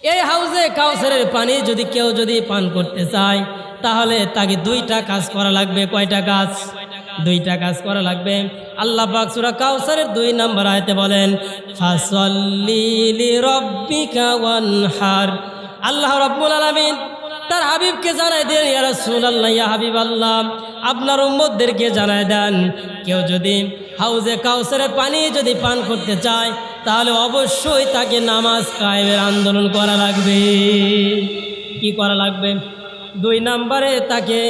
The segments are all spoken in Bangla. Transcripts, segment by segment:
এই হাউজে কাউসারের পানি যদি কেউ যদি পান করতে চায় তাহলে তাকে দুইটা কাজ করা লাগবে। কয়টা কাজ? দুইটা কাজ করা লাগবে। আল্লাহ পাক সূরা কাউসারের 2 নম্বর আয়াতে বলেন, ফাসাল্লি লিরাব্বিকা ওয়ানহার। আল্লাহ রাব্বুল আলামিন তার হাবিবকে জানাই দেন, ইয়া রাসূলুল্লাহ, ইয়া হাবিবাল্লাহ, আপনার উম্মতদেরকে জানাই দেন, কেউ যদি হাউজে কাউসারের পানি যদি পান করতে চায় তাহলে অবশ্যই তাকে নামাজ কায়েমের আন্দোলন করা লাগবে। কি করা লাগবে? 2 নম্বরে তাকে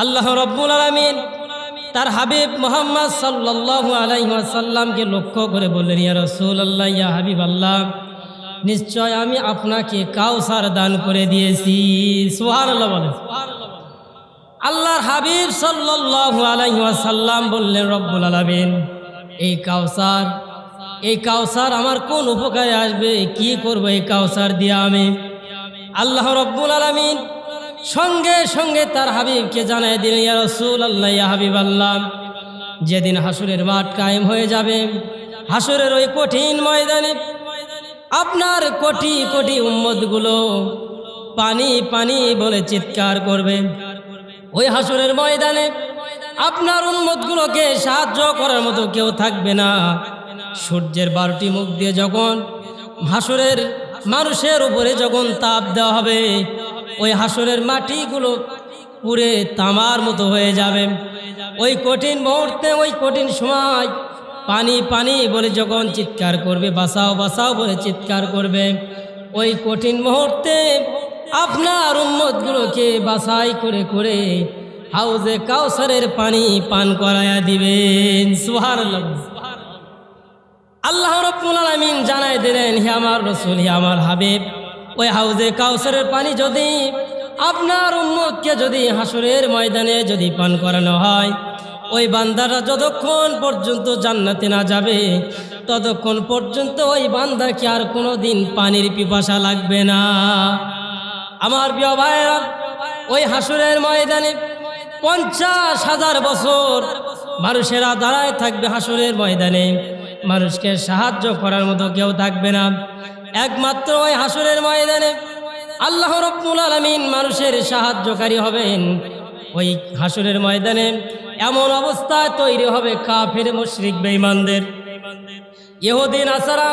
আল্লাহ রাব্বুল আলামিন তার হাবিব মুহাম্মদ সাল্লাল্লাহু আলাইহি ওয়াসাল্লামকে লক্ষ্য করে বললেন, ইয়া রাসূলুল্লাহ, ইয়া হাবিবাল্লাহ, নিশ্চয় আমি আপনাকে কাউসার দান করে দিয়েছি। সুবহানাল্লাহ বলেন। আল্লাহর হাবিব সাল্লাল্লাহু আলাইহি ওয়াসাল্লাম বললেন, রব্বুল আলামিন, এই কাউসার আমার কোন উপকারে আসবে? কি করব এই কাউসার দিয়ে আমি? আল্লাহ রব্বুল আলামিন সঙ্গে সঙ্গে তার হাবিবকে জানাই দিলেন, ইয়া রাসূলুল্লাহ, ইয়া হাবিবাল্লাহ, যেদিন হাসরের মাঠ কায়েম হয়ে যাবে, হাসরের ওই কঠিন ময়দানে আপনার কোটি কোটি উম্মতগুলো পানি পানি বলে চিৎকার করবে। ওই হাসরের ময়দানে আপনার উম্মতগুলোকে সাহায্য করার মতো কেউ থাকবে না। সূর্যের 12টি মুখ দিয়ে যখন হাসরের মানুষের উপরে যখন তাপ দেওয়া হবে, ওই হাসরের মাটিগুলো পুরে তামার মতো হয়ে যাবে। ওই কঠিন মুহূর্তে, ওই কঠিন সময় পানি পানি বলে যখন চিৎকার করবে, বাঁচাও বাঁচাও বলে চিৎকার করবে, ওই কঠিন মুহূর্তে আপনার উম্মতগুলোকে বাছাই করে করে হাউজে কাউসারের পানি পান করায়া দিবেন। সুবহানাল্লাহ। আল্লাহ রাব্বুল আলামিন জানাই দিলেন, হে আমার রাসূল, হে আমার হাবিব, ওই হাউজে কাউসারের পানি যদি আপনার উম্মতকে যদি হাসরের ময়দানে যদি পান করানো হয়, ওই বান্দারা যতক্ষণ পর্যন্ত জান্নাতে না যাবে ততক্ষণ পর্যন্ত ওই বান্দাকে আর কোনো দিন পানির পিপাসা লাগবে না। আমার প্রিয় ভাইরা, ওই হাসরের ময়দানে 50,000 বছর মানুষেরা দাঁড়ায় থাকবে। হাসরের ময়দানে মানুষকে সাহায্য করার মতো কেউ থাকবে না। একমাত্র ওই হাসরের ময়দানে আল্লাহ রাব্বুল আলামিন মানুষের সাহায্যকারী হবেন। ওই হাসরের ময়দানে এমন অবস্থা তৈরি হবে, কাফের মুশরিক বেঈমানদের, ইহুদি নাসারা,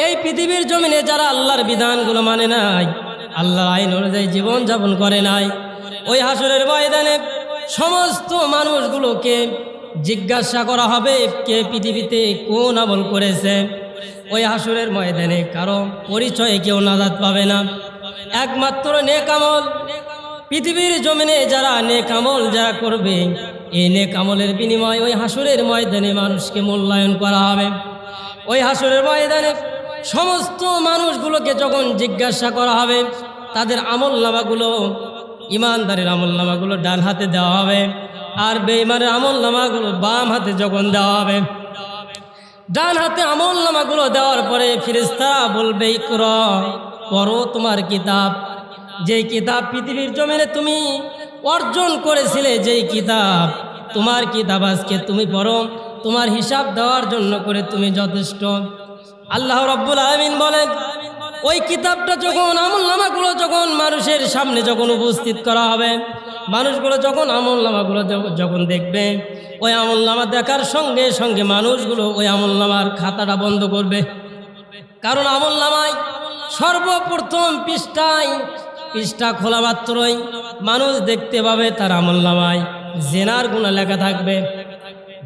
এই পৃথিবীর জমিনে যারা আল্লাহর বিধানগুলো মানে নাই, আল্লাহর আইন অনুযায়ী জীবন যাপন করে নাই, ওই হাসরের ময়দানে সমস্ত মানুষগুলোকে জিজ্ঞাসা করা হবে কে পৃথিবীতে কোন আমল করেছে। ওই হাসরের ময়দানে কারো পরিচয়ে কেউ নাজাত পাবে না, একমাত্র নেক আমল। পৃথিবীর জমিনে যারা নেক আমল যারা করবে, এই নেক আমলের বিনিময়ে ওই হাসরের ময়দানে মানুষকে মূল্যায়ন করা হবে। ওই হাসরের ময়দানে সমস্ত মানুষগুলোকে যখন জিজ্ঞাসা করা হবে, তাদের আমলনামাগুলো, ইমানদারের আমলনামাগুলো ডান হাতে দেওয়া হবে, আর বেঈমানের আমলনামাগুলো বাম হাতে যখন দেওয়া হবে, ডান হাতে আমলনামাগুলো দেওয়ার পরে ফেরেশতারা বলবে, ইকরা, পড়ো তোমার কিতাব। যেই কিতাব পৃথিবীর জমিনে তুমি অর্জন করেছিলে, যেই কিতাব, তোমার কিতাব আজকে তুমি পড়ো, তোমার হিসাব দেওয়ার জন্য করে তুমি যথেষ্ট। আল্লাহ রাব্বুল আলামিন বলেন, ওই কিতাবটা যখন, আমলনামাগুলো যখন মানুষের সামনে যখন উপস্থিত করা হবে, মানুষগুলো যখন আমলনামাগুলো যখন দেখবে, ওই আমলনামা দেখার সঙ্গে সঙ্গে মানুষগুলো ওই আমলনামার খাতাটা বন্ধ করবে। কারণ আমলনামায় সর্বপ্রথম পৃষ্ঠা খোলা মাত্রই মানুষ দেখতে পাবে তার আমলনামায় জেনার গুনাহ লেখা থাকবে,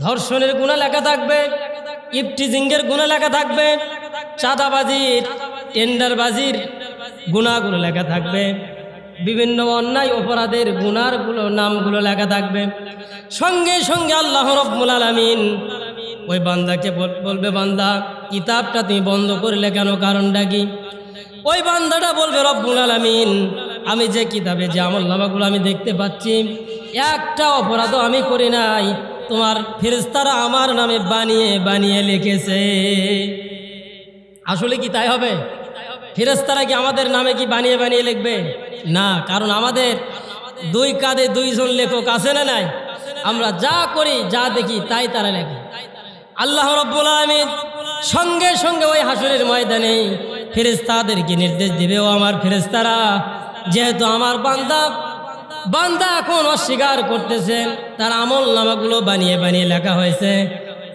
ধর্ষণের গুনাহ লেখা থাকবে, ইফটিজিংয়ের গুনাহ লেখা থাকবে, চাঁদাবাজির, টেন্ডারবাজির গুনাহগুলো লেখা থাকবে, বিভিন্ন অন্যায় অপরাধের গুনাহগুলো নামগুলো লেখা থাকবে। সঙ্গে সঙ্গে আল্লাহ রাব্বুল আলামিন ওই বান্দাকে বলবে, বান্দা, কিতাবটা তুমি বন্ধ করলে কেন? কারণটা কি? ওই বান্দাটা বলবে, রব্বুল আলামিন, আমি যে কিতাবে যে আমলনামাগুলো আমি দেখতে পাচ্ছি, একটা অপরাধও আমি করি নাই, তোমার ফেরেশতারা আমার নামে বানিয়ে বানিয়ে লিখেছে। আসলে কি তাই হবে? ফেরেশতারা কি আমাদের নামে কি বানিয়ে বানিয়ে লিখবে? না, কারণ আমাদের 2 কাঁধে 2 জন লেখক আছে না নাই? আমরা যা করি, যা দেখি, তাই তারা লেখে। আল্লাহ রাব্বুল আলামিন সঙ্গে সঙ্গে ওই হাসরের ময়দানে ফেরেশতাদেরকে নির্দেশ দিবে, ও আমার ফেরেশতারা, যেহেতু আমার বান্দা এখন অস্বীকার করতেছেন, তার আমল নামাগুলো বানিয়ে বানিয়ে লেখা হয়েছে,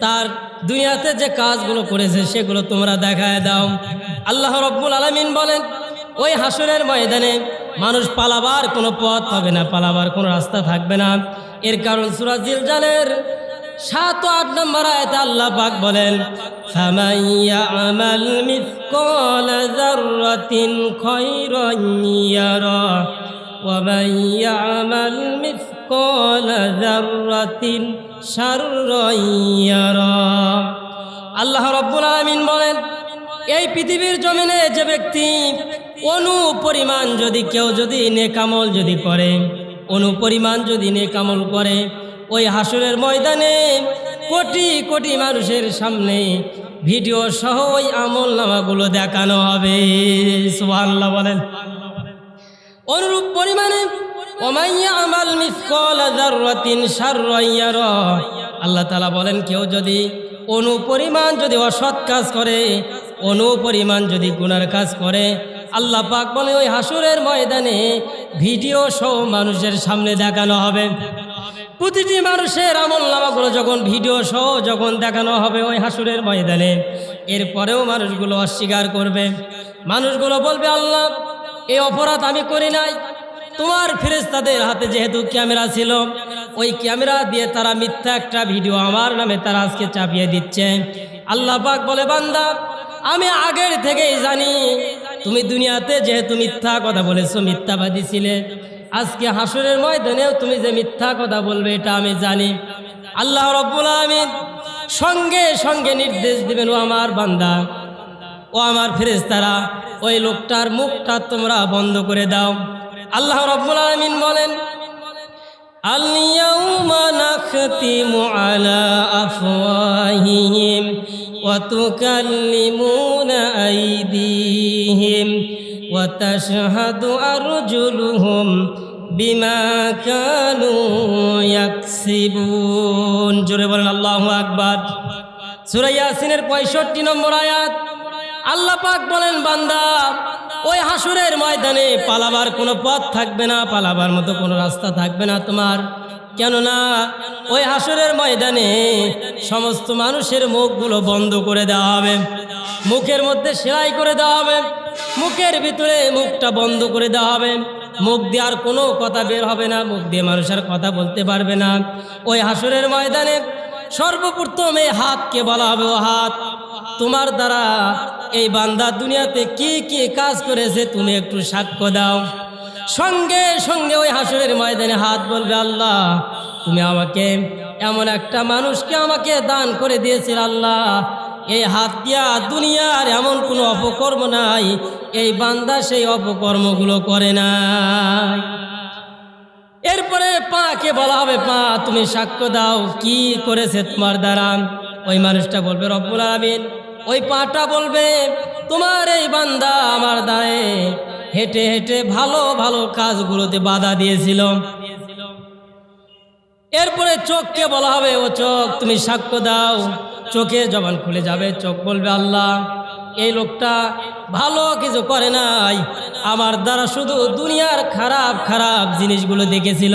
তার দুনিয়াতে যে কাজগুলো করেছে সেগুলো তোমরা দেখায় দাও। আল্লাহ রব্বুল আলামিন বলেন, ওই হাসরের ময়দানে মানুষ পালাবার কোনো পথ পাবে না, পালাবার কোনো রাস্তা থাকবে না। এর কারণ সূরা জিলজালের 7 ও 8 নম্বর আয়াতে আল্লাহ পাক বলেন, ফামান ইয়ামাল মিসকালা যাররাতিন খায়রান ইয়ারা ওয়া মান ইয়ামাল মিসকালা যাররাতিন শাররান ইয়ারা। আল্লাহ রাব্বুল আলামিন বলেন, এই পৃথিবীর জমিনে যে ব্যক্তি অনুপরিমাণ যদি কেউ যদি নেকামল যদি করে, অনুপরিমাণ যদি নেকামল করে, ওই হাসরের ময়দানে কোটি কোটি মানুষের সামনে ভিডিও সহ ওই আমল নামাগুলো দেখানো হবে। সুবহানাল্লাহ বলেন। অনুরূপ পরিমাণে ওমাইয়া আমাল মিসকালা যাররাতিন শাররান ইয়ারা, আল্লাহ তাআলা বলেন, কেউ যদি অনুপরিমাণ যদি অসৎ কাজ করে, অনুপরিমাণ যদি গুনার কাজ করে, আল্লাহ পাক বলে ওই হাসরের ময়দানে ভিডিও সহ মানুষের সামনে দেখানো হবে। প্রতিটি মানুষের আমল নামাগুলো যখন ভিডিও সহ যখন দেখানো হবে ওই হাসরের ময়দানে, এরপরেও মানুষগুলো অস্বীকার করবে। মানুষগুলো বলবে, আল্লাহ, এই অপরাধ আমি করি নাই। তোমার ফেরেশতাদের হাতে যেহেতু ক্যামেরা ছিল, ওই ক্যামেরা দিয়ে তারা মিথ্যা একটা ভিডিও আমার নামে তারা আজকে চাপিয়ে দিচ্ছে। আল্লাহ পাক বলে, বান্দা, আমি আগের থেকেই জানি তুমি দুনিয়াতে যেহেতু মিথ্যা কথা বলেছো, মিথ্যাবাদী ছিলে, আজকে হাসরের ময়দানেও তুমি যে মিথ্যা কথা বলবে এটা আমি জানি। আল্লাহ রাব্বুল আলামিন সঙ্গে সঙ্গে নির্দেশ দিবেন, ও আমার বান্দা, ও আমার ফেরেশতারা, ওই লোকটার মুখটা তোমরা বন্ধ করে দাও। আল্লাহ রাব্বুল আলামিন বলেন, আল ইয়াউমা নাখতিমু আলা আফওয়াহিহিম ওয়া তুকাল্লিমুনা আইদিহিম ওয়া তাশহাদু আরজুলুহুম বিমা কানু ইয়াকসিবুন। জোরে বলেন আল্লাহু আকবার। সূরা ইয়াসিনের 65 নম্বর আয়াত। আল্লাহ পাক বলেন, বান্দা, ওই হাসরের ময়দানে পালাবার কোনো পথ থাকবে না, পালাবার মতো কোনো রাস্তা থাকবে না তোমার। কেননা ওই হাসরের ময়দানে সমস্ত মানুষের মুখগুলো বন্ধ করে দেওয়া হবে, মুখের মধ্যে সেলাই করে দেওয়া হবে, মুখের ভিতরে মুখটা বন্ধ করে দেওয়া হবে, মুখ দিয়ে আর কোনো কথা বের হবে না, মুখ দিয়ে মানুষের কথা বলতে পারবে না। ওই হাসরের ময়দানে সর্বপ্রথম এই হাতকে বলা হবে, ও হাত, তোমার দ্বারা এই বান্দা দুনিয়াতে কি কি কাজ করেছে তুমি একটু সাক্ষ্য দাও। সঙ্গে সঙ্গে ওই হাসরের ময়দানে হাত বলবে, আল্লাহ, তুমি আমাকে এমন একটা মানুষকে আমাকে দান করে দিয়েছিল, আল্লাহ, এই হাত দিয়া দুনিয়ার এমন কোনো অপকর্ম নাই, এই বান্দা সেই অপকর্মগুলো করে নাই। এরপরে পাকে বলা হবে, পা, তুমি সাক্ষ্য দাও কি করেছে তোমার দ্বারা। ওই মানুষটা বলবে, রব্বুল আলামিন। ওই পাটা বলবে, তোমার এই বান্দা আমার দ্বারে হেঁটে হেঁটে ভালো ভালো কাজগুলোতে বাধা দিয়েছিল। এরপরে চোখকে বলা হবে, ও চোখ, তুমি সাক্ষ্য দাও। চোখের জবান খুলে যাবে, চোখ বলবে, আল্লাহ, এই লোকটা ভালো কিছু করে নাই, আমার দ্বারা শুধু দুনিয়ার খারাপ খারাপ জিনিসগুলো দেখেছিল,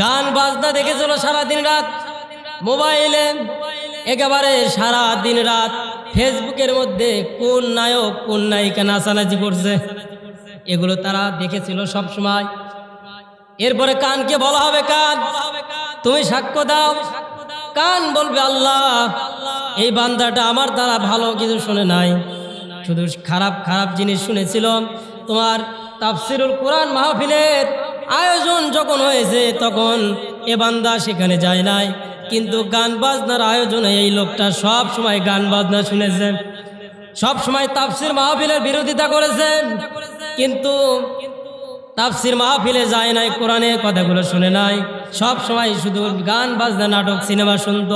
গান বাজনা দেখেছিল সারাদিন রাত, মোবাইলে একেবারে সারা দিন রাত ফেসবুকের মধ্যে কোন নায়ক কোন নায়িকা নাচানাচি করছে, এগুলো তারা দেখেছিল সব সময়। এরপরে কানকে বলা হবে, কান, তুমি সাক্ষ্য দাও। কান বলবে, আল্লাহ, এই বান্দাটা আমার দ্বারা ভালো কিছু শুনে নাই, শুধু খারাপ খারাপ জিনিস শুনেছিল। তোমার তাফসিরুল কোরআন মাহফিলের আয়োজন যখন হয়েছে তখন এ বান্দা সেখানে যায় নাই, কিন্তু গান বাজনার আয়োজনে এই লোকটা সব সময় গান বাজনা শুনেছে, সব সময় তাফসির মাহফিলের বিরোধিতা করেছে, কিন্তু তাফসির মাহফিলে যায় নাই, কোরআনের কথাগুলো শুনে নাই, সব সময় শুধু গান বাজনা নাটক সিনেমা শুনত।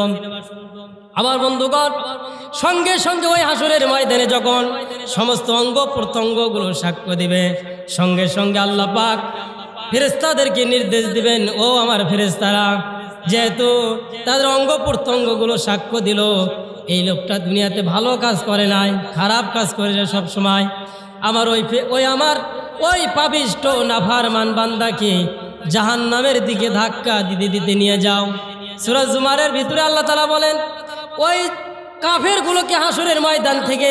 আমার বন্ধুগণ, সঙ্গে সঙ্গে ওই হাসরের ময়দানে যখন সমস্ত অঙ্গ প্রত্যঙ্গগুলো সাক্ষ্য দিবে, সঙ্গে সঙ্গে আল্লাহ পাক ফেরেশতাদেরকে নির্দেশ দিবেন, ও আমার ফেরেশতারা, যেহেতু তাদের অঙ্গ প্রত্যঙ্গগুলো সাক্ষ্য দিল, এই লোকটা দুনিয়াতে ভালো কাজ করে নাই, খারাপ কাজ করেছে সব সময়। আমার ওই পাপিষ্ঠ নাফরমান বান্দাকে জাহান্নামের দিকে ধাক্কা দিতে দিতে নিয়ে যাও। সূরা জুমারের ভিতরে আল্লাহ তাআলা বলেন, ওই কাফেরগুলোকে হাসরের ময়দান থেকে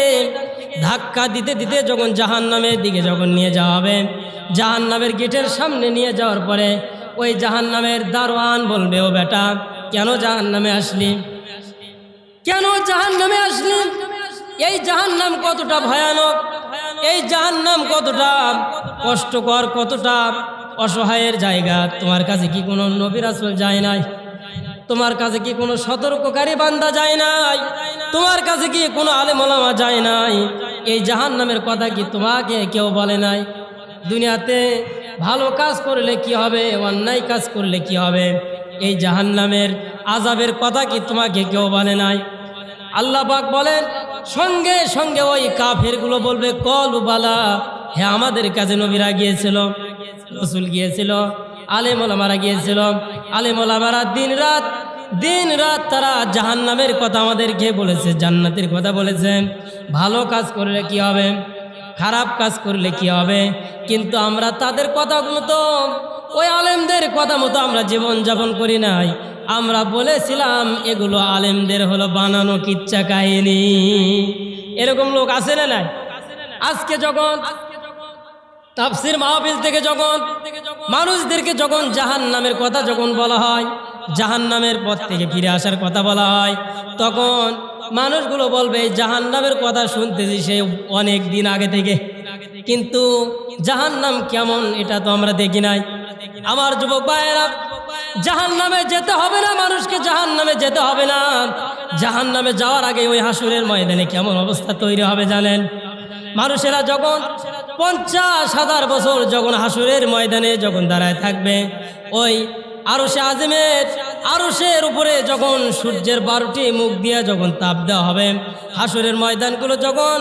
ধাক্কা দিতে দিতে যখন জাহান্নামের দিকে যখন নিয়ে যাওয়া হবে, জাহান্নামের গেটের সামনে নিয়ে যাওয়ার পরে ওই জাহান্নামের দারোয়ান বলবে, ও বেটা, কেন জাহান্নামে আসলি? কেন জাহান্নামে আসলি? এই জাহান্নাম কতটা ভয়ানক, এই জাহান্নাম কতটা কষ্টকর, কতটা অসহায়ের জায়গা। তোমার কাছে কি কোনো নবী রাসূল যায় নাই? তোমার কাছে কি কোনো সতর্ককারী বান্দা যায় নাই? তোমার কাছে কি কোনো আলেম ওলামা যায় নাই? এই জাহান্নামের কথা কি তোমাকে কেউ বলে নাই? দুনিয়াতে ভালো কাজ করলে কি হবে, অন্যায় কাজ করলে কি হবে, এই জাহান্নামের আযাবের কথা কি তোমাকে কেউ বলে নাই? আল্লাহ পাক বলেন, সঙ্গে সঙ্গে ওই কাফেরগুলো বলবে, কলু বালা, হ্যাঁ আমাদের কাছে নবীরা গিয়েছিল, রাসূল গিয়েছিল, আলেম ওলামারা গিয়েছিল। আলেম ওলামারা দিন রাত তারা জাহান্নামের কথা আমাদেরকে বলেছে, জান্নাতের কথা বলেছে। ভালো কাজ করলে কি হবে, খারাপ কাজ করলে কি হবে, কিন্তু আমরা তাদের কথা মতো, ওই আলেমদের কথা মতো আমরা জীবন যাপন করি নাই। আমরা বলেছিলাম এগুলো আলেমদের হলো বানানো কিচ্ছা কাহিনী। এরকম লোক আছে না নাই? আজকে যখন তাফসীর মাহফিল থেকে যখন মানুষদেরকে যখন জাহান্নামের কথা যখন বলা হয়, জাহান্নামের পথ থেকে ফিরে আসার কথা বলা হয়, তখন মানুষগুলো বলবে জাহান্নামের কথা শুনতেছি সে অনেক দিন আগে থেকে, কিন্তু জাহান্নাম কেমন এটা তো আমরা দেখি নাই। আমার যুবক ভাইয়েরা, জাহান্নামে যেতে হবে না, মানুষকে জাহান্নামে যেতে হবে না। জাহান্নামে যাওয়ার আগে ওই হাসরের ময়দানে কেমন অবস্থা তৈরি হবে জানেন? মানুষেরা যখন 50,000 বছর যখন হাসরের ময়দানে যখন দাঁড়ায় থাকবে, ওই আরশের উপরে যখন সূর্যের 12টি মুখ দিয়ে যখন তাপ দেওয়া হবে, হাসরের ময়দানগুলো যখন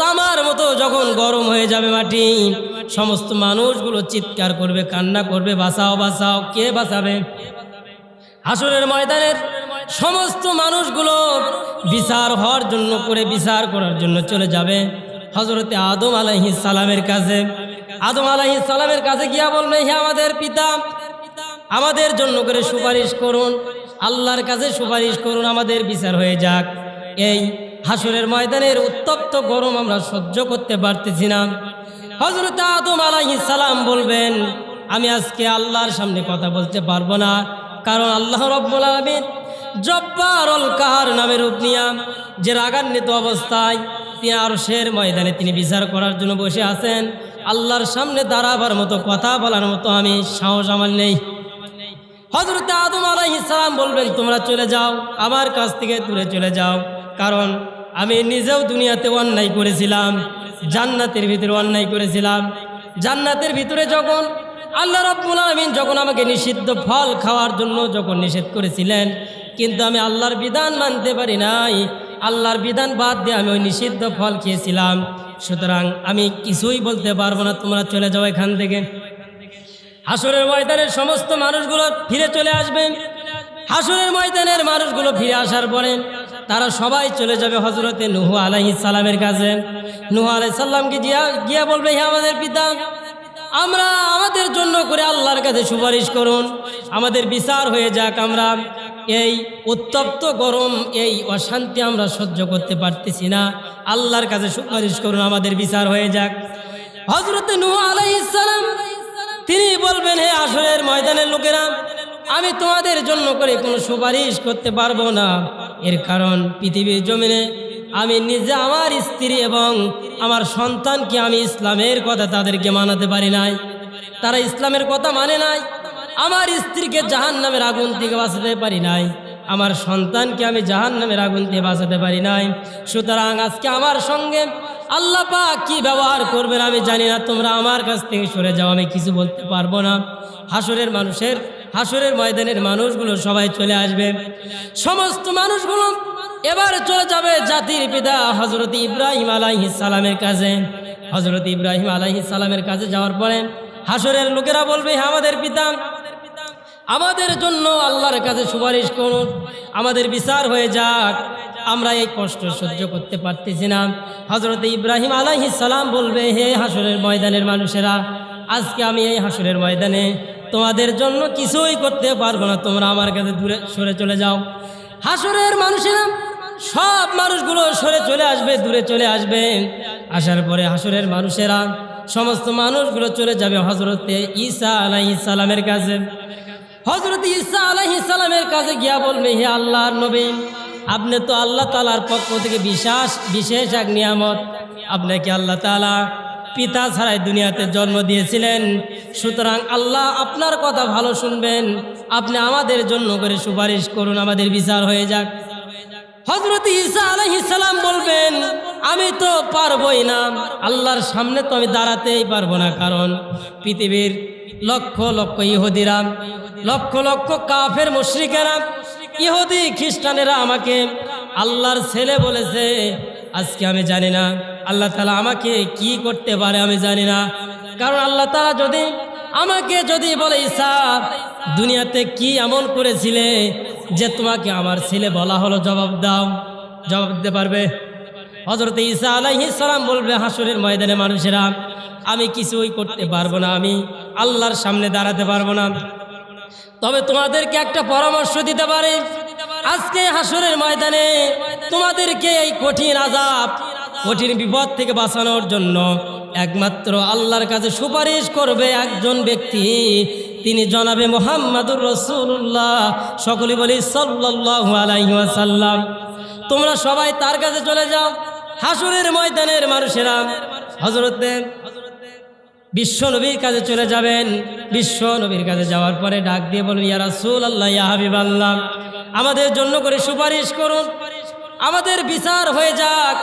তামার মতো যখন গরম হয়ে যাবে মাটি, সমস্ত মানুষগুলো চিৎকার করবে, কান্না করবে, বাঁচাও বাঁচাও। কে বাঁচাবে? হাসরের ময়দানের সমস্ত মানুষগুলো বিচার হওয়ার জন্য বিচার করার জন্য চলে যাবে হযরতে আদম আলাইহিস সালামের কাছে। আদম আলাইহিস সালামের কাছে গিয়া বলবে, হে আমাদের পিতা, আমাদের জন্য করে সুপারিশ করুন, আল্লাহর কাছে সুপারিশ করুন, আমাদের বিচার হয়ে যাক। এই হাসরের ময়দানের উত্তপ্ত গরম আমরা সহ্য করতে পারতেছি না। হযরত আদম আলাইহিস সালাম বলবেন, আমি আজকে আল্লাহর সামনে কথা বলতে পারবো না, কারণ আল্লাহ রাব্বুল আলামিন জব্বারুল কাহার নামের রূপ নিয়া যে রাগান্বিত অবস্থায় তিনি আরশের ময়দানে তিনি বিচার করার জন্য বসে আছেন, আল্লাহর সামনে দাঁড়াবার মতো, কথা বলার মতো আমি সাহস আমার নেই। হযরত আদম আলাইহিস সালাম বলবেন, তোমরা চলে যাও, আমার কাছ থেকে দূরে চলে যাও, কারণ আমি নিজেও দুনিয়াতে অন্যায় করেছিলাম, জান্নাতের ভিতরে অন্যায় করেছিলাম। জান্নাতের ভিতরে যখন আল্লাহ রাব্বুল আলামিন যখন আমাকে নিষিদ্ধ ফল খাওয়ার জন্য যখন নিষেধ করেছিলেন, কিন্তু আমি আল্লাহর বিধান মানতে পারি নাই, আল্লাহর বিধান বাদ দিয়ে আমি ওই নিষিদ্ধ ফল খেয়েছিলাম। সুতরাং আমি কিছুই বলতে পারবো না, তোমরা চলে যাও এখান থেকে। হাসরের ময়দানের সমস্ত মানুষগুলো ফিরে চলে আসবে। হাসরের ময়দানের মানুষগুলো ফিরে আসার পরে তারা সবাই চলে যাবে হযরতে নূহ আলাইহিস সালামের কাছে। নূহ আলাইহিস সালামকে গিয়া বলবে, হে আমাদের পিতা, আমরা আমাদের জন্য করে আল্লাহর কাছে সুপারিশ করুন, আমাদের বিচার হয়ে যাক। আমরা এই উত্তপ্ত গরম, এই অশান্তি আমরা সহ্য করতে পারতেছি না, আল্লাহর কাছে সুপারিশ করুন, আমাদের বিচার হয়ে যাক। হযরতে নূহ আলাইহিস সালাম তিনি বলবেন, হে হাসরের ময়দানের লোকেরা, আমি তোমাদের জন্য করে কোনো সুপারিশ করতে পারবো না। এর কারণ পৃথিবীর জমিনে আমি নিজে, আমার স্ত্রী এবং আমার সন্তানকে আমি ইসলামের কথা তাদেরকে মানাতে পারি নাই, তারা ইসলামের কথা মানে নাই। আমার স্ত্রীকে জাহান্নামের আগুন থেকে বাঁচাতে পারি নাই, আমার সন্তানকে আমি জাহান্নামের আগুন থেকে বাঁচাতে পারি নাই। সুতরাং আজকে আমার সঙ্গে আল্লাহ পাক কি ব্যবহার করবেন আমি জানি না, তোমরা আমার কাছ থেকে সরে যাও, আমি কিছু বলতে পারবো না। হাসরের ময়দানের মানুষগুলো সবাই চলে আসবে। সমস্ত মানুষগুলো এবার চলে যাবে জাতির পিতা হযরত ইব্রাহিম আলাইহিস সালামের কাছে। হযরত ইব্রাহিম আলাইহিস সালামের কাছে যাওয়ার পরে হাসরের লোকেরা বলবে, হে আমাদের পিতা, আমাদের জন্য আল্লাহর কাছে সুপারিশ করুন, আমাদের বিচার হয়ে যাক। আমরা এই কষ্ট সহ্য করতে পারতেছি না। হযরত ইব্রাহিম আলাইহিস সালাম বলবে, হে হাসরের ময়দানের মানুষেরা, আজকে আমি এই হাসরের ময়দানে তোমাদের জন্য কিছুই করতে পারবো না, তোমরা আমার কাছে দূরে সরে চলে যাও। হাসরের মানুষেরা সব মানুষগুলো সরে চলে আসবে, দূরে চলে আসবে। আসার পরে হাসরের মানুষেরা সমস্ত মানুষগুলো চলে যাবে হযরতে ঈসা আলাইহিস সালামের কাছে। হযরত ঈসা আলাইহিস সালামের কাছে গিয়া বলবে, হে আল্লাহর নবী, আপনি তো আল্লাহ তাআলার পক্ষ থেকে বিশেষ এক নিয়ামত। আপনাকে আল্লাহ তাআলা পিতা ছাড়াই দুনিয়াতে জন্ম দিয়েছিলেন, সুতরাং আল্লাহ আপনার কথা ভালো শুনবেন, আপনি আমাদের জন্য করে সুপারিশ করুন, আমাদের বিচার হয়ে যাক। হযরত ঈসা আলাইহিস সালাম বলবেন, আমি তো পারবই না, আল্লাহর সামনে তো আমি দাঁড়াতেই পারবো না, কারণ পৃথিবীর লক্ষ লক্ষ ইহুদিরা, লক্ষ লক্ষ কাফের মুশরিকেরা, ইহুদি খ্রিস্টানেরা আমাকে আল্লাহর ছেলে বলেছে। আজকে আমি জানি না আল্লাহ তাআলা আমাকে কি করতে পারে, আমি জানি না। কারণ আল্লাহ তাআলা আমাকে যদি বলে, ঈসা দুনিয়াতে কি এমন করেছিলে যে তোমাকে আমার ছেলে বলা হলো, জবাব দাও, জবাব দিতে পারবে? হযরত ঈসা আলাইহিস সালাম বলবে, হাসরের ময়দানে মানুষেরা, আমি কিছুই করতে পারবো না, আমি আল্লাহর সামনে দাঁড়াতে পারবো না, তবে তোমাদেরকে একটা পরামর্শ দিতে পারি। আজকে হাসরের ময়দানে তোমাদেরকে এই কঠিন আযাব, কঠিন বিপদ থেকে বাঁচানোর জন্য একমাত্র আল্লাহর কাছে সুপারিশ করবে একজন ব্যক্তি, তিনি জনাবে মুহাম্মাদুর রাসূলুল্লাহ, সকলে বলি সাল্লাল্লাহু আলাইহি ওয়াসাল্লাম। তোমরা সবাই তার কাছে চলে যাও। হাসরের ময়দানের মানুষেরা হযরতে বিশ্ব নবীর কাছে চলে যাবেন। বিশ্ব নবীর কাছে যাওয়ার পরে ডাক দিয়ে বলবেন, ইয়া রাসূলুল্লাহ, ইয়া হাবিবাল্লাহ, আমাদের জন্য করে সুপারিশ করুন, আমাদের বিচার হয়ে যাক।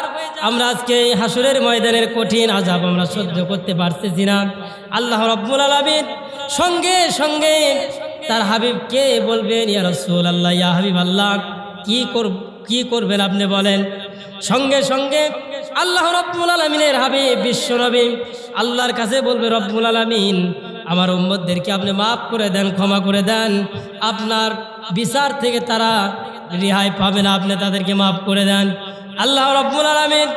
আমরা আজকে এই হাসরের ময়দানের কঠিন আযাব আমরা সহ্য করতে পারতেছি না। আল্লাহ রাব্বুল আলামিন সঙ্গে সঙ্গে তার হাবিবকে বলবেন, ইয়া রাসূলুল্লাহ, ইয়া হাবিবাল্লাহ, কি করবেন আপনি বলেন। সঙ্গে সঙ্গে আল্লাহ রাব্বুল আলামিনের হাবিব বিশ্ব নবী আল্লাহর কাছে বলবে, রব্বুল আলামিন, আমার উম্মতদেরকে আপনি মাফ করে দেন, ক্ষমা করে দেন, আপনার বিচার থেকে তারা রেহাই পাবে না, আপনি তাদেরকে মাফ করে দেন। আল্লাহ রাব্বুল আলামিন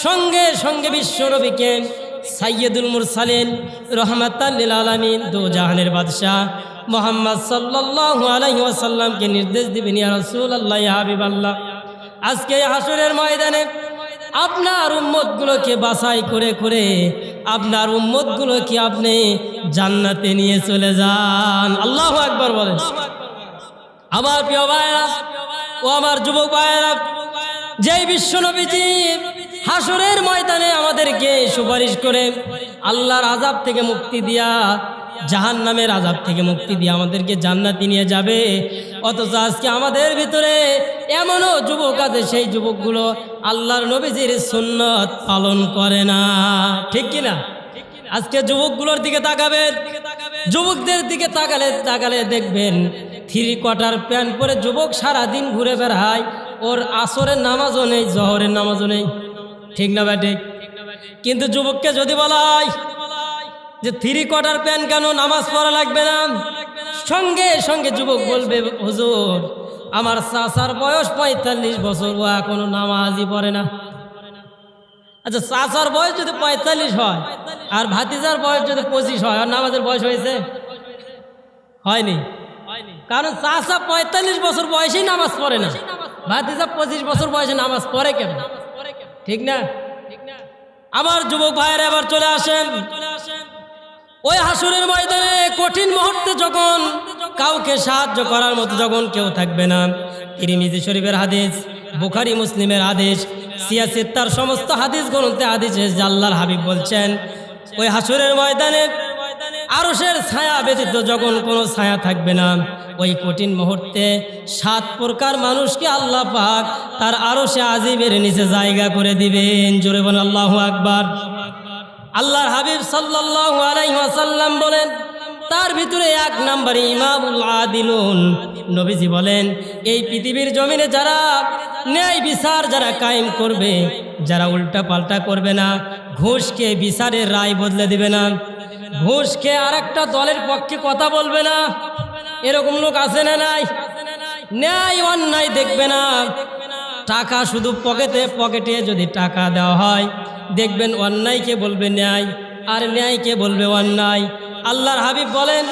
সঙ্গে সঙ্গে বিশ্ব নবীকে সাইয়্যিদুল মুরসালিন রহমাতাল লিল আলামিন, দো জাহানের বাদশাহ মুহাম্মদ সাল্লাল্লাহু আলাইহি ওয়াসাল্লামকে নির্দেশ দিবেন, ইয়া রাসূলুল্লাহ, ইয়া হাবিবাল্লাহ, আজকে হাসরের ময়দানে আপনার উম্মতগুলোকে বাছাই করে করে আপনার উম্মতগুলোকে আপনি জান্নাতে নিয়ে চলে যান। আল্লাহু আকবার বলেন। আমার প্রিয় ভাইরা ও আমার যুবক ভাইরা, যেই বিশ্ব নবীজি হাসরের ময়দানে আমাদেরকে সুপারিশ করে আল্লাহর আযাব থেকে মুক্তি দিয়া, জাহান্নামের আযাব থেকে মুক্তি দিয়ে আমাদেরকে জান্নাতে নিয়ে যাবে, অথচ আজকে আমাদের ভিতরে এমনও যুবক আছে, সেই যুবকগুলো আল্লাহর নবীজির সুন্নত পালন করে না, ঠিক কিনা? আজকে যুবকগুলোর দিকে তাকাবেন, যুবকদের দিকে তাকালে দেখবেন 3/4 প্যান্ট পরে যুবক সারাদিন ঘুরে বেড়ায়, ওর আসরের নামাজও নেই, জহরের নামাজও নেই, ঠিক না ভাই? ঠিক। কিন্তু যুবককে যদি বলা হয় যে 3/4 প্যান্ট কেন, নামাজ পড়া লাগবে না, সঙ্গে সঙ্গে যুবক বলবে, হুজুর, আমার চাচার বয়স 45 বছর, ও এখনো নামাজই পড়ে না। আচ্ছা, চাচার বয়স যদি 45 হয় আর ভাতিজার বয়স যদি 25 হয়, আর নামাজের বয়স হয়েছে? হয়নি। কারণ চাচা 45 বছর বয়সেই নামাজ পড়ে না, ভাতিজা 25 বছর বয়সে নামাজ পড়ে কেন? ঠিক না? আমার যুবক ভাইয়েরা এবার চলে আসেন ওই হাসরের ময়দানে কঠিন মুহূর্তে, যখন কাউকে সাহায্য করার মতো যখন কেউ থাকবে না। তিরমিজি শরীফের হাদিস, বুখারী মুসলিমের হাদিস, সিয়াসিত্তার সমস্ত হাদিস গ্রন্থে হাদিস এসেছে, আল্লাহর হাবিব বলছেন, ওই হাসরের ময়দানে আরশের ছায়া ব্যতীত যখন কোনো ছায়া থাকবে না, ওই কঠিন মুহূর্তে 7 প্রকার মানুষকে আল্লাহ পাক তার আরশে আজিমের নিচে জায়গা করে দিবেন। জোরে বলেন আল্লাহু আকবার। আল্লাহর হাবিব সাল্লাল্লাহু আলাইহি ওয়াসাল্লাম বলেন, তার ভিতরে 1 নম্বরে ইমামুল আদিলুন। নবীজি বলেন, এই পৃথিবীর জমিনে যারা ন্যায় বিচার যারা কায়েম করবে, যারা উল্টা পাল্টা করবে না, ঘুষকে বিচারের রায় বদলে দিবে না, ঘুষকে আরেকটা দলের পক্ষে কথা বলবে না, এরকম লোক আছে না নাই? ন্যায় অন্যায় দেখবে না, টাকা শুধু পকেটে যদি টাকা দেওয়া হয়, দেখবেন অন্যায়কে বলবে ন্যায় আর ন্যায়কে বলবে অন্যায়। আল্লাহর হাবিব বলেন,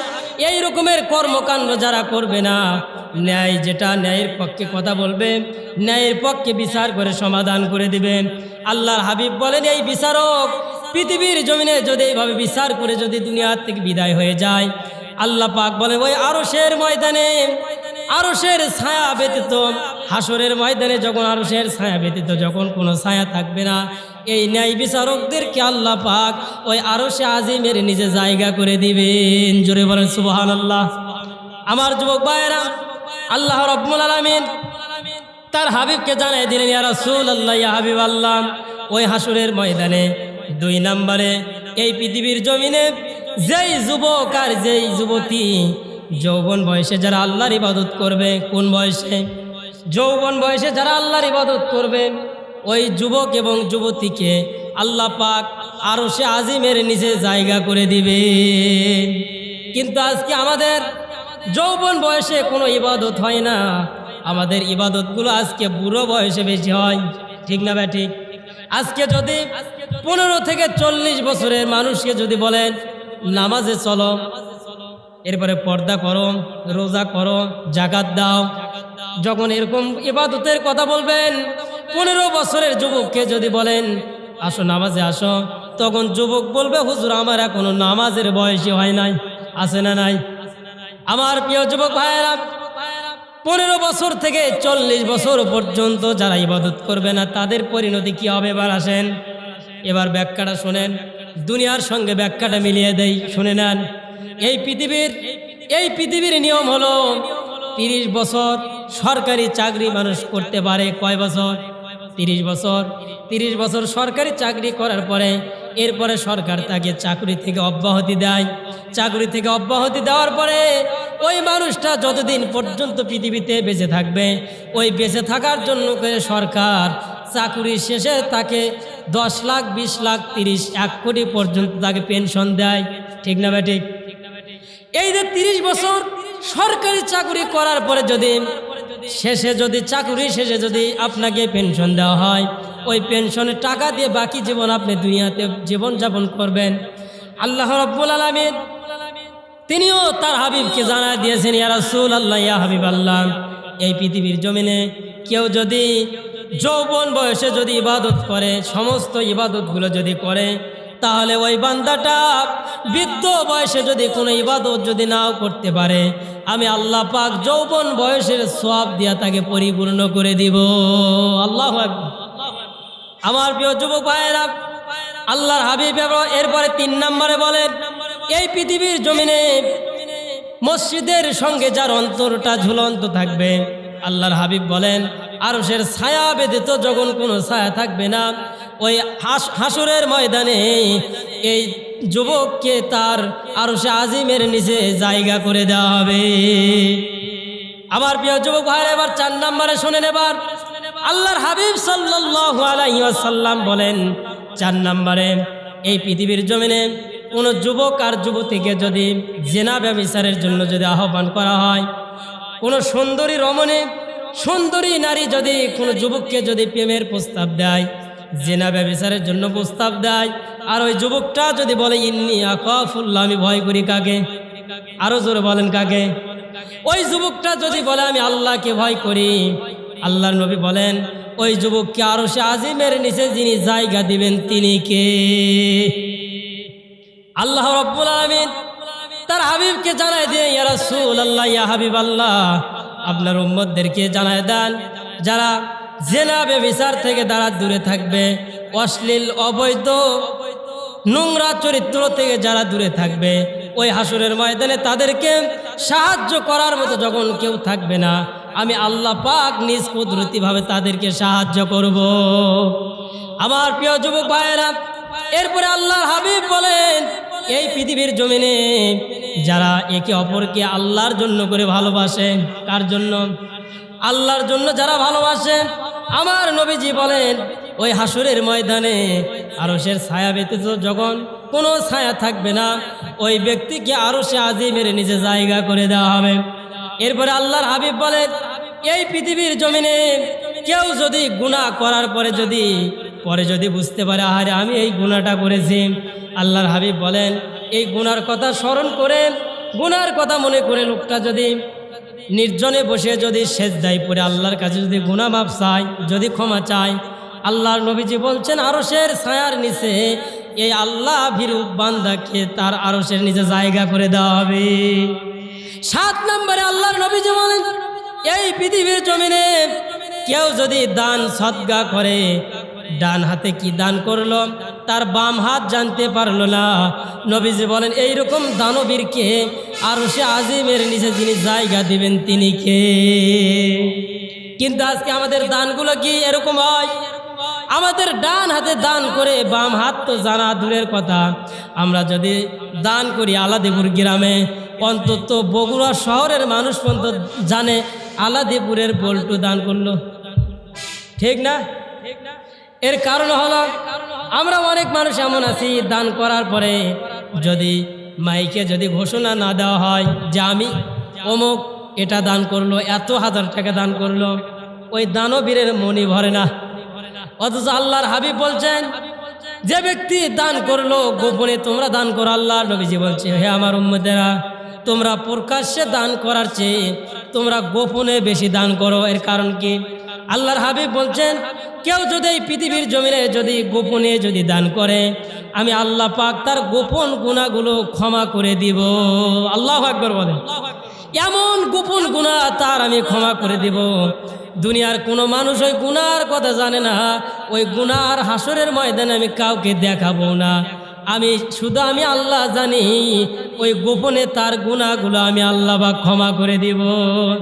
এই রকমের কর্মকাণ্ড যারা করবে না, ন্যায় যেটা ন্যায়ের পক্ষে কথা বলবে, ন্যায়ের পক্ষে বিচার করে সমাধান করে দিবেন। আল্লাহর হাবিব বলেন, এই বিচারক পৃথিবীর জমিনে যদি এইভাবে বিচার করে যদি দুনিয়ার থেকে বিদায় হয়ে যায়, আল্লাহ পাক বলে ওই আরশের ময়দানে, আরশের ছায়া ব্যতীত, হাসরের ময়দানে যখন আরশের ছায়া ব্যতীত যখন কোনো ছায়া থাকবে না, এই ন্যায় বিচারকদেরকে আল্লাহ পাক ওই আরশে আজিমের নিজে জায়গা করে দিবেন। জোরে বলেন সুবহানাল্লাহ। আমার যুবক ভাইয়েরা, আল্লাহ রাব্বুল আলামিন তার হাবিবকে জানাই দিলেন, ইয়া রাসূলুল্লাহ, ইয়া হাবিবাল্লাহ, ওই হাসরের ময়দানে 2 নম্বরে এই পৃথিবীর জমিনে যেই যুবক আর যেই যুবতী যৌবন বয়সে যারা আল্লাহর ইবাদত করবে, কোন বয়সে? যৌবন বয়সে যারা আল্লাহর ইবাদত করবে, ওই যুবক এবং যুবতীকে আল্লাহ পাক আরশে আজিমের নিচে জায়গা করে দিবে। কিন্তু আজকে আমাদের যৌবন বয়সে কোনো ইবাদত হয় না, আমাদের ইবাদতগুলো আজকে বুড়ো বয়সে বেশি হয়, ঠিক না ভাই? ঠিক। আজকে যদি 15 থেকে 40 বছরের মানুষকে যদি বলেন নামাজে চলো, এরপরে পর্দা করো, রোজা করো, জাকাত দাও, যখন এরকম ইবাদতের কথা বলবেন, 15 বছরের যুবককে যদি বলেন আসো নামাজে আসো, তখন যুবক বলবে হুজুর আমার এখনো নামাজের বয়সই হয় নাই। আছে না নাই? আমার প্রিয় যুবক ভাইয়েরা, 15 বছর থেকে 40 বছর পর্যন্ত যারা ইবাদত করবে না, তাদের পরিণতি কি হবে? এবার আসেন, এবার ব্যাখ্যাটা শোনেন, দুনিয়ার সঙ্গে ব্যাখ্যাটা মিলিয়ে দেই, শুনে নেন। এই পৃথিবীর নিয়ম হলো 30 বছর সরকারি চাকরি মানুষ করতে পারে। কয় বছর? 30 বছর। 30 বছর সরকারি চাকরি করার পরে এরপরে সরকার তাকে চাকরি থেকে অব্যাহতি দেয়। চাকরি থেকে অব্যাহতি দেওয়ার পরে ওই মানুষটা যতদিন পর্যন্ত পৃথিবীতে বেঁচে থাকবে, ওই বেঁচে থাকার জন্য করে সরকার চাকরি শেষে তাকে 10 লাখ, 20 লাখ, 30, 1 কোটি পর্যন্ত তাকে পেনশন দেয়, ঠিক না ভাই? ঠিক। এই যে 30 বছর সরকারি চাকরি করার পরে যদি চাকরি শেষে যদি আপনাকে পেনশন দেওয়া হয়, ওই পেনশনের টাকা দিয়ে বাকি জীবন আপনি দুনিয়াতে জীবন যাপন করবেন। আল্লাহ রাব্বুল আলামিন তিনিও তার হাবিবকে জানা দিয়েছেন, ইয়া রাসূলুল্লাহ, ইয়া হাবিবাল্লাহ, এই পৃথিবীর জমিনে কেউ যদি যৌবন বয়সে যদি ইবাদত করে, সমস্ত ইবাদতগুলো যদি করে, তাহলে ওই বান্দাটা বৃদ্ধ বয়সে যদি কোনো ইবাদত যদি নাও করতে পারে, আমি আল্লাহ পাক যৌবন বয়সের সওয়াব দিয়া তাকে পরিপূর্ণ করে দিব। আল্লাহু আকবার। আমার প্রিয় যুবক ভাইয়েরা, আল্লাহর হাবিব এরপরে 3 নম্বরে বলেন, এই পৃথিবীর জমিনে মসজিদের সঙ্গে যার অন্তরটা ঝুলন্ত থাকবে, আল্লাহর হাবিব বলেন আরশের ছায়া ব্যতীত যখন কোনো ছায়া থাকবে না, ওই হাসরের ময়দানে এই যুবককে তার আরশে আজিমের নিচে জায়গা করে দেওয়া হবে। আমার প্রিয় যুবক ভাইরা, এবার 4 নম্বরে শুনেন। এবার আল্লাহর হাবিব সাল্লাল্লাহু আলাইহি ওয়াসাল্লাম বলেন, 4 নম্বরে এই পৃথিবীর জমিনে কোনো যুবক আর যুবতীকে যদি জিনা ব্যভিচারের জন্য যদি আহ্বান করা হয়, কোনো সুন্দরী রমণী, সুন্দরী নারী যদি কোনো যুবককে যদি প্রেমের প্রস্তাব দেয়, জিনা ব্যভিচারের জন্য প্রস্তাব দেয়, আর ওই যুবকটা যদি বলে ইন্নী আখাফুল্লাহ, আমি ভয় করি কাকে? আরো জোরে বলেন কাকে? ওই যুবকটা যদি বলে আমি আল্লাহকে ভয় করি, আল্লাহর নবী বলেন ওই যুবককে আরশে আজিমের নিচে যিনি জায়গা দিবেন তিনি কে? আল্লাহ রাব্বুল আলামিন তার হাবিবকে জানায় দিয়ে, ইয়া রাসূলুল্লাহ, ইয়া হাবিবাল্লাহ, আপনার উম্মতদেরকে জানায় দেন, যারা জিনা ব্যভিচার থেকে তারা দূরে থাকবে, অশ্লীল, অবৈধ, নোংরা চরিত্র থেকে যারা দূরে থাকবে, ওই হাসরের ময়দানে তাদেরকে সাহায্য করার মতো যখন কেউ থাকবে না, আমি আল্লাহ পাক নিজ কুদরতিভাবে তাদেরকে সাহায্য করব। আমার প্রিয় যুবক ভাইয়েরা, এরপরে আল্লাহর হাবিব বলেন এই পৃথিবীর জমিনে যারা একে অপরকে আল্লাহর জন্য করে ভালোবাসে, কার জন্য? আল্লাহর জন্য যারা ভালোবাসে, আমার নবীজি বলেন ওই হাসরের ময়দানে আরশের ছায়া ব্যতীত যখন কোনো ছায়া থাকবে না, ওই ব্যক্তিকে আরশে আজিমের নিচে জায়গা করে দেওয়া হবে। এরপরে আল্লাহর হাবিব বলেন এই পৃথিবীর জমিনে কেউ যদি গুনাহ করার পরে যদি বুঝতে পারে আহারে আমি এই গুনাহটা করেছি, আল্লাহর হাবিব বলেন এই গুনার কথা স্মরণ করে, গুনার কথা মনে করে লোকটা যদি নির্জনে বসে যদি সেজদায় পড়ে আল্লাহর কাছে যদি গুনাহ মাফ চায়, যদি ক্ষমা চায়, আল্লাহর নবীজি বলছেন আরশের ছায়ার নিচে এই আল্লাহ ভীরু বান্দাকে তার আরশের নিচে জায়গা করে দেওয়া হবে। 7 নম্বরে আল্লাহর নবীজি বলেন এই পৃথিবীর জমিনে কেউ যদি দান সদকা করে, ডান হাতে কি দান করলো তার বাম হাত জানতে পারলো না, নবীজি বলেন এইরকম দানবীরকে আরশে আজিমের নিচে যিনি জায়গা দিবেন তিনি কে? কিন্তু আজকে আমাদের দানগুলো কি এরকম হয়? আমাদের ডান হাতে দান করে বাম হাত তো জানা দূরের কথা, আমরা যদি দান করি আলাদিপুর গ্রামে, অন্তত বগুড়া শহরের মানুষ পর্যন্ত জানে আলাদিপুরের বল্টু দান করলো, ঠিক না? এর কারণ হলো আমরা অনেক মানুষ এমন আছি দান করার পরে যদি মাইকে যদি ঘোষণা না দেওয়া হয় যে আমি অমুক এটা দান করলো, এত হাজার টাকা দান করলো, ওই দানবীরের মনি ভরে না। অথচ আল্লাহর হাবিব বলছেন যে ব্যক্তি দান করলো গোপনে তোমরা দান করো, আল্লাহর নবীজি বলছে হে আমার উম্মতেরা তোমরা প্রকাশ্যে দান করার চেয়ে তোমরা গোপনে বেশি দান করো। এর কারণ কি? আল্লাহর হাবিব বলছেন কেউ যদি এই পৃথিবীর জমিনে যদি গোপনে যদি দান করে আমি আল্লাহ পাক তার গোপন গুনাহগুলো ক্ষমা করে দিব। আল্লাহু আকবার বলেন। এমন গোপন গুনাহ তার আমি ক্ষমা করে দিব, দুনিয়ার কোনো মানুষ ওই গুনার কথা জানে না, ওই গুনার হাসরের ময়দানে আমি কাউকে দেখাবো না, আমি আল্লাহ জানি, ওই গোপনে তার গুনাহগুলো আমি আল্লাহ পাক ক্ষমা করে দিব।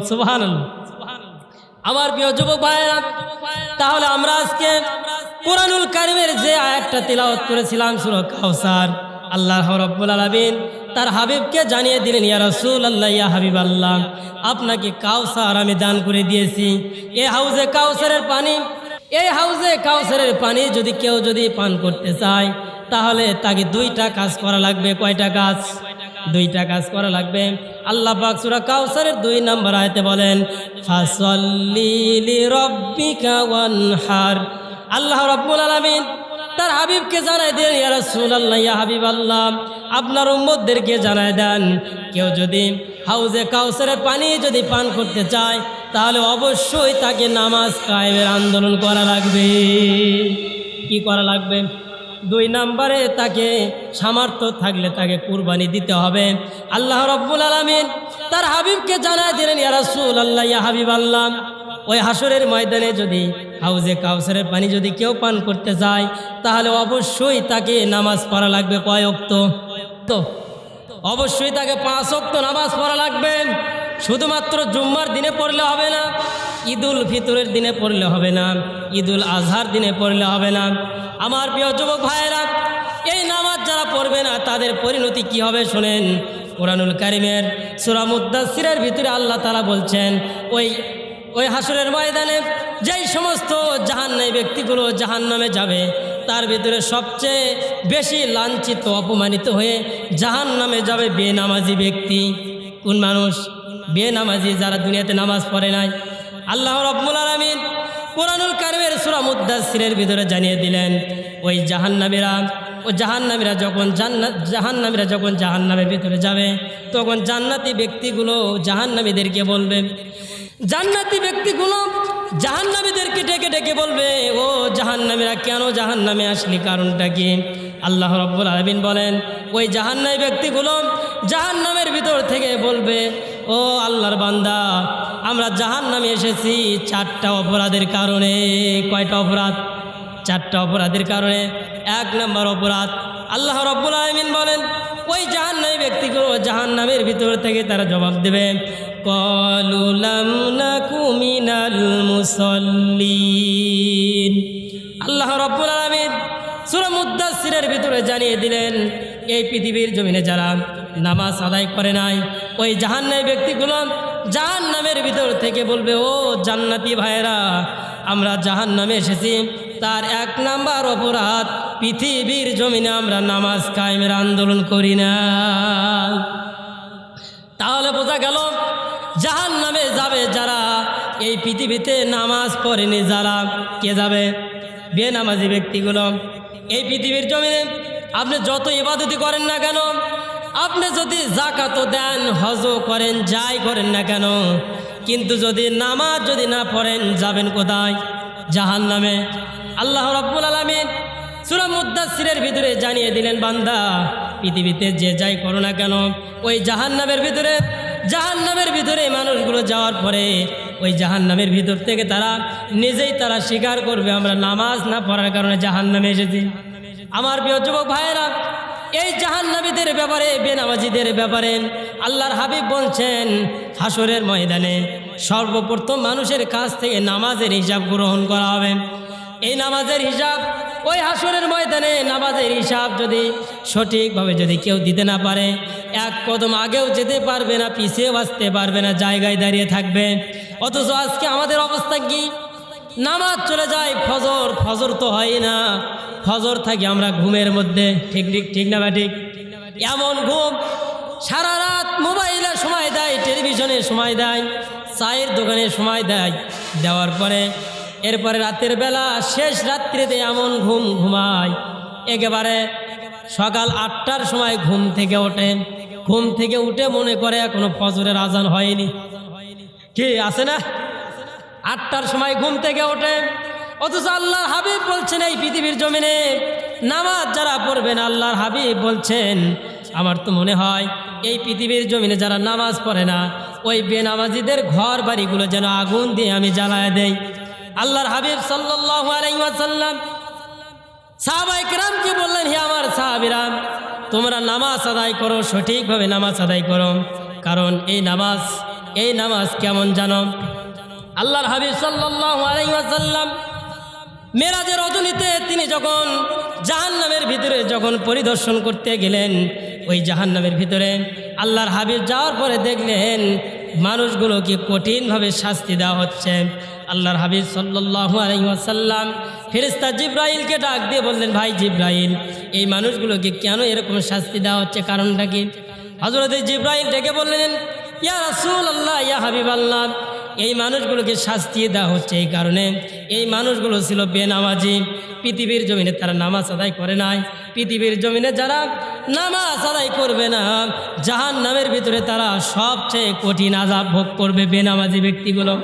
সুবহানাল্লাহ। আমার প্রিয় যুবক ভাইরা, তাহলে আমরা আজকে কোরআনুল কারীমের যে আয়াতটা তিলাওয়াত করেছিলাম সূরা কাউসার, আল্লাহ রাব্বুল আলামিন তার হাবিবকে জানিয়ে দিলেন ইয়া রাসূলুল্লাহ ইয়া হাবিবাল্লাহ আপনাকে কাউসার আমি দান করে দিয়েছি। এই হাউজে কাউসারের পানি যদি কেউ যদি পান করতে চায় তাহলে তাকে 2টা কাজ করা লাগবে। কয়টা কাজ? 2টা কাজ করা লাগবে। আল্লাহ পাক সূরা কাউসারের 2 নম্বর আয়াতে বলেন ফাসাল্লি লিরাব্বিকা ওয়ানহার। আল্লাহ রাব্বুল আলামিন তার হাবিবকে জানাই দেন ইয়া রাসূলুল্লাহ ইয়া হাবিবাল্লাহ আপনার উম্মতদেরকে জানাই দেন কেউ যদি হাউজে কাউসারের পানি যদি পান করতে চায় তাহলে অবশ্যই তাকে নামাজ কায়েমের আন্দোলন করা লাগবে। কি করা লাগবে? 2 নম্বরে তাকে সামর্থ্য থাকলে তাকে কুরবানি দিতে হবে। আল্লাহ রাব্বুল আলামিন তার হাবিবকে জানাই দিলেন ইয়া রাসূলুল্লাহ ইয়া হাবিবাল্লাহ ওই হাসরের ময়দানে যদি হাউজে কাউসারের পানি যদি কেউ পান করতে যায় তাহলে অবশ্যই তাকে নামাজ পড়া লাগবে। কয় ওয়াক্ত? তো অবশ্যই তাকে 5 ওয়াক্ত নামাজ পড়া লাগবে। শুধুমাত্র জুম্মার দিনে পড়লে হবে না, ঈদুল ফিতরের দিনে পড়লে হবে না, ঈদুল আজহার দিনে পড়লে হবে না। আমার প্রিয় যুবক ভাইয়েরা, এই নামাজ যারা পড়বে না তাদের পরিণতি কি হবে শোনেন। কোরআনুল কারীমের সূরা মুদ্দাসসিরের ভিতরে আল্লাহ তাআলা বলছেন ওই হাসরের ময়দানে যেই সমস্ত জাহান্নামী ব্যক্তিগুলো জাহান্নামে যাবে তার ভিতরে সবচেয়ে বেশি লাঞ্ছিত অপমানিত হয়ে জাহান্নামে যাবে বেনামাজি ব্যক্তি। কোন মানুষ? বেনামাজি, যারা দুনিয়াতে নামাজ পড়ে নাই। আল্লাহ রাব্বুল আলামিন কোরআনুল কারীমের সূরা মুদ্দাসসিরের ভিতরে জানিয়ে দিলেন ওই জাহান্নামীরা যখন জাহান্নামের ভিতরে যাবে তখন জান্নাতি ব্যক্তিগুলো জাহান্নামীদেরকে বলবে, জান্নাতি ব্যক্তিগুলো জাহান্নামীদেরকে ডেকে ডেকে বলবে ও জাহান্নামীরা কেন জাহান্নামে আসলি, কারণটা কি? আল্লাহ রাব্বুল আলামিন বলেন ওই জাহান্নামী ব্যক্তিগুলো জাহান্নামের ভিতর থেকে বলবে ও আল্লাহর বান্দা আমরা জাহান্নামে এসেছি 4টা অপরাধের কারণে। কয়টা অপরাধ? 4টা অপরাধের কারণে। 1 নম্বর অপরাধ আল্লাহ রাব্বুল আলামিন বলেন ওই জাহান্নামী ব্যক্তিগুলো জাহান্নামের ভিতর থেকে তারা জবাব দেবে ক্বালু লাম নাকু মিনাল মুসাল্লিন। আল্লাহ রাব্বুল আলামিন সূরা মুদ্দাসসিরের ভিতরে জানিয়ে দিলেন এই পৃথিবীর জমিনে যারা নামাজ আদায় করে নাই ওই জাহান্নামী ব্যক্তিগুলো জাহান্নামের ভিতর থেকে বলবে ও জান্নাতি ভাইরা আমরা জাহান্নামে এসেছি, তার 1 নাম্বার অপরাধ পৃথিবীর জমিনে আমরা নামাজ কায়েমের আন্দোলন করি না। তাহলে বোঝা গেল জাহান্নামে যাবে যারা এই পৃথিবীতে নামাজ পড়েনি যারা, কে যাবে? বেনামাজি ব্যক্তিগুলো। এই পৃথিবীর জমিনে আপনি যত ইবাদতি করেন না কেন, আপনি যদি যাকাতও দেন, হজও করেন, যাই করেন না কেন, কিন্তু যদি নামাজ যদি না পড়েন যাবেন কোথায়? জাহান্নামে। আল্লাহ রাব্বুল আলামিন সূরা মুদ্দাসসিরের ভিতরে জানিয়ে দিলেন, বান্দা পৃথিবীতে যে যাই করো না কেন, ওই জাহান্নামের ভিতরে মানুষগুলো যাওয়ার পরে ওই জাহান্নামের ভিতর থেকে তারা নিজেই তারা স্বীকার করবে আমরা নামাজ না পড়ার কারণে জাহান্নামে এসেছি। আমার প্রিয় যুবক ভাইয়েরা, এই জাহান্নামীদের ব্যাপারে, বেনামাজিদের ব্যাপারে আল্লাহর হাবিব বলছেন, হাসরের ময়দানে সর্বপ্রথম মানুষের কাছ থেকে নামাজের হিসাব গ্রহণ করা হবে। এই নামাজের হিসাব ওই হাসরের ময়দানে, নামাজের হিসাব যদি সঠিকভাবে যদি কেউ দিতে না পারে, এক কদম আগেও যেতে পারবে না, পিছিয়েও আসতে পারবে না, জায়গায় দাঁড়িয়ে থাকবে। অথচ আজকে আমাদের অবস্থা কি? নামাজ চলে যায়, ফজর তো হয় না, ফজর থাকি আমরা ঘুমের মধ্যে। ঠিক না বা ঠিক? এমন ঘুম, সারা রাত মোবাইলে সময় দেয়, টেলিভিশনে সময় দেয়, চায়ের দোকানে সময় দেয়, দেওয়ার পরে এরপরে রাতের বেলা শেষ রাত্রিতে এমন ঘুম ঘুমায়, একেবারে সকাল 8টার সময় ঘুম থেকে ওঠেন। ঘুম থেকে উঠে মনে করে এখনো ফজরের আজান হয়নি। কি আছে না? 8টার সময় ঘুম থেকে ওঠে। অথচ আল্লাহর হাবিব বলছেন, এই পৃথিবীর জমিনে নামাজ যারা পড়বেন, আল্লাহর হাবিব বলছেন, আমার তো মনে হয় এই পৃথিবীর জমিনে যারা নামাজ পড়ে না, ওই বেনামাজিদের ঘর বাড়িগুলো যেন আগুন দিয়ে আমি জ্বালায় দেই। আল্লাহর হাবিব সাল্লাল্লাহু আলাইহি ওয়াসাল্লাম সাহাবায়ে কেরামকে বললেন, হে আমার সাহাবীরা, তোমরা নামাজ আদায় করো, সঠিকভাবে নামাজ আদায় করো, কারণ এই নামাজ কেমন জানো? আল্লাহর হাবিব সাল্লাল্লাহু আলাইহি ওয়াসাল্লাম মেরাজের রজনীতে তিনি যখন জাহান্নামের ভিতরে যখন পরিদর্শন করতে গেলেন, ওই জাহান্নামের ভিতরে আল্লাহর হাবিব যাওয়ার পরে দেখলেন মানুষগুলোকে কঠিনভাবে শাস্তি দেওয়া হচ্ছে। আল্লাহর হাবিব সাল্লাল্লাহু আলাইহি ওয়াসাল্লাম ফেরেশতা জিবরাইলকে ডাক দিয়ে বললেন, ভাই জিবরাইল, এই মানুষগুলোকে কেন এরকম শাস্তি দেওয়া হচ্ছে, কারণটা কি? হযরত জিবরাইল ডেকে বললেন, ইয়া রাসূলুল্লাহ, ইয়া হাবিবাল্লাহ, এই মানুষগুলোকে শাস্তি দেওয়া হচ্ছে এই কারণে, এই মানুষগুলো ছিল বেনামাজি। পৃথিবীর জমিনে তারা নামাজ আদায় করে নাই। পৃথিবীর জমিনে যারা নামাজ আদায় করবে না, জাহান্নামের ভিতরে তারা সবচেয়ে কঠিন আযাব ভোগ করবে বেনামাজি ব্যক্তিগুলো।